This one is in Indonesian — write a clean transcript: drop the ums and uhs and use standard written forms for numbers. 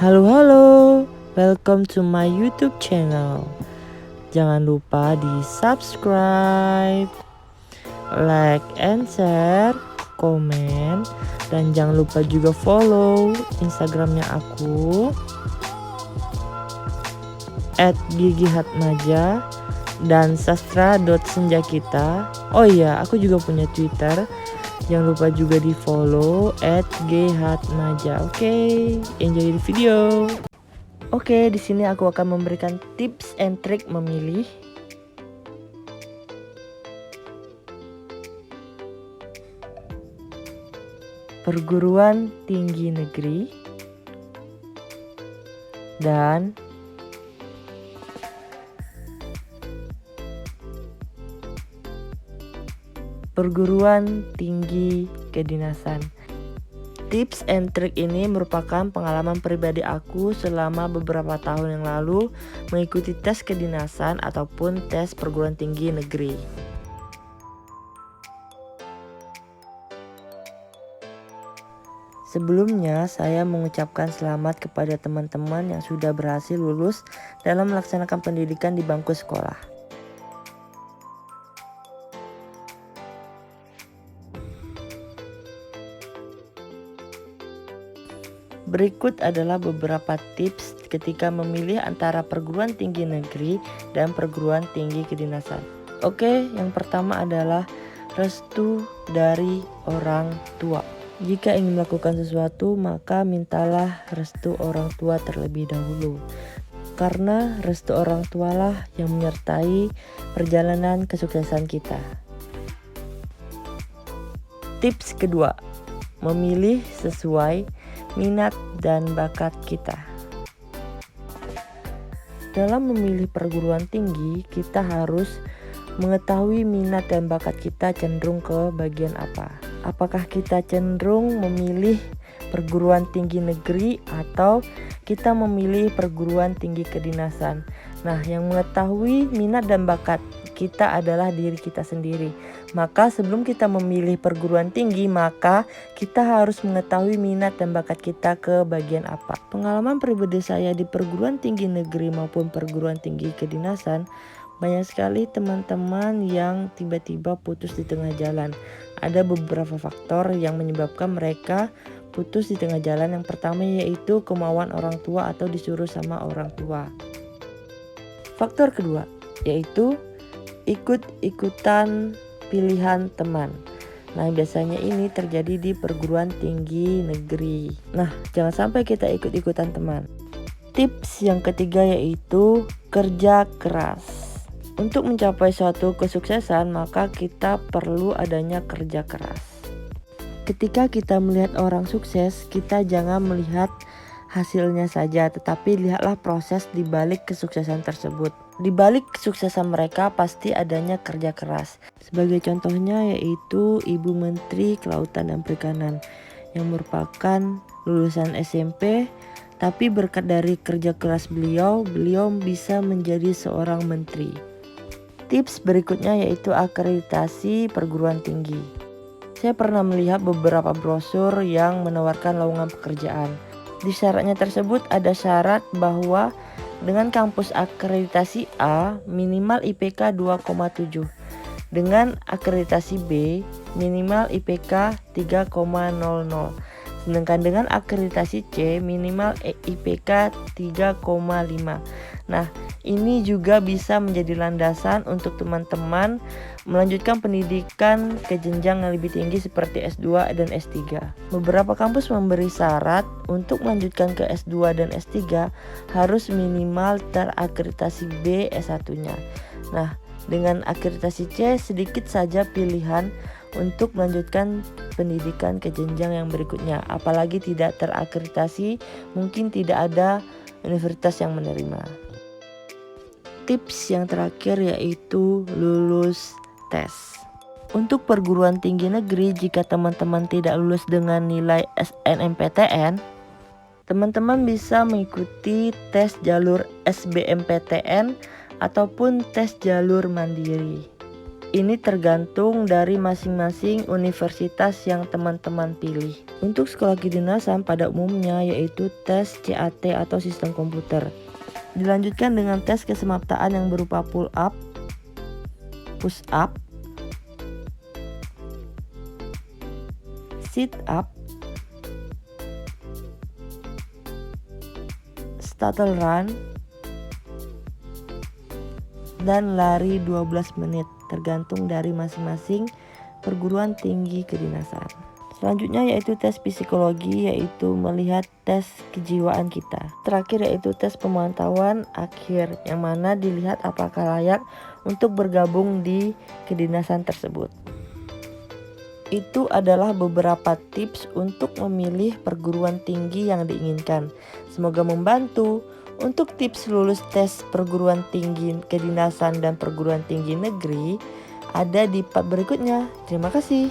Halo, welcome to my YouTube channel. Jangan lupa di subscribe, like and share, komen, dan jangan lupa juga follow Instagramnya aku @gigihatmaja dan sastra.senjakita. Oh iya, aku juga punya Twitter. Jangan lupa juga di follow @ghatmaja. Oke, enjoy the video. Oke, di sini aku akan memberikan tips and trick memilih perguruan tinggi negeri dan perguruan tinggi kedinasan. Tips and trick ini merupakan pengalaman pribadi aku selama beberapa tahun yang lalu mengikuti tes kedinasan ataupun tes perguruan tinggi negeri. Sebelumnya, saya mengucapkan selamat kepada teman-teman yang sudah berhasil lulus dalam melaksanakan pendidikan di bangku sekolah. Berikut adalah beberapa tips ketika memilih antara perguruan tinggi negeri dan perguruan tinggi kedinasan. Oke, yang pertama adalah restu dari orang tua. Jika ingin melakukan sesuatu, maka mintalah restu orang tua terlebih dahulu. Karena restu orang tualah yang menyertai perjalanan kesuksesan kita. Tips kedua, memilih sesuai minat dan bakat kita. Dalam memilih perguruan tinggi, kita harus mengetahui minat dan bakat kita cenderung ke bagian apa. Apakah kita cenderung memilih perguruan tinggi negeri atau kita memilih perguruan tinggi kedinasan? Nah, yang mengetahui minat dan bakat kita adalah diri kita sendiri. Maka sebelum kita memilih perguruan tinggi, maka kita harus mengetahui minat dan bakat kita ke bagian apa. Pengalaman pribadi saya di perguruan tinggi negeri maupun perguruan tinggi kedinasan, banyak sekali teman-teman yang tiba-tiba putus di tengah jalan. Ada beberapa faktor yang menyebabkan mereka putus di tengah jalan. Yang pertama yaitu kemauan orang tua atau disuruh sama orang tua. Faktor kedua yaitu ikut-ikutan pilihan teman. Nah, biasanya ini terjadi di perguruan tinggi negeri. Nah, jangan sampai kita ikut-ikutan teman. Tips yang ketiga yaitu kerja keras. Untuk mencapai suatu kesuksesan, maka kita perlu adanya kerja keras. Ketika kita melihat orang sukses, kita jangan melihat hasilnya saja, tetapi lihatlah proses di balik kesuksesan tersebut. Di balik kesuksesan mereka pasti adanya kerja keras. Sebagai contohnya yaitu Ibu Menteri Kelautan dan Perikanan yang merupakan lulusan SMP, tapi berkat dari kerja keras beliau bisa menjadi seorang menteri. Tips berikutnya yaitu akreditasi perguruan tinggi. Saya pernah melihat beberapa brosur yang menawarkan lowongan pekerjaan. Di syaratnya tersebut ada syarat bahwa dengan kampus akreditasi A minimal IPK 2,7. Dengan akreditasi B minimal IPK 3,00. Sedangkan dengan akreditasi C minimal IPK 3,5. Nah, ini juga bisa menjadi landasan untuk teman-teman melanjutkan pendidikan ke jenjang yang lebih tinggi seperti S2 dan S3. Beberapa kampus memberi syarat untuk melanjutkan ke S2 dan S3 harus minimal terakreditasi B S1-nya. Nah, dengan akreditasi C sedikit saja pilihan untuk melanjutkan pendidikan ke jenjang yang berikutnya. Apalagi tidak terakreditasi, mungkin tidak ada universitas yang menerima. Tips yang terakhir yaitu lulus tes. Untuk perguruan tinggi negeri, jika teman-teman tidak lulus dengan nilai SNMPTN, teman-teman bisa mengikuti tes jalur SBMPTN ataupun tes jalur mandiri. Ini tergantung dari masing-masing universitas yang teman-teman pilih. Untuk sekolah kedinasan pada umumnya yaitu tes CAT atau sistem komputer. Dilanjutkan dengan tes kesemaptaan yang berupa pull up, push up, sit up, shuttle run, dan lari 12 menit tergantung dari masing-masing perguruan tinggi kedinasan. Selanjutnya yaitu tes psikologi, yaitu melihat tes kejiwaan kita. Terakhir yaitu tes pemantauan akhir, yang mana dilihat apakah layak untuk bergabung di kedinasan tersebut. Itu adalah beberapa tips untuk memilih perguruan tinggi yang diinginkan. Semoga membantu. Untuk tips lulus tes perguruan tinggi kedinasan dan perguruan tinggi negeri ada di part berikutnya. Terima kasih.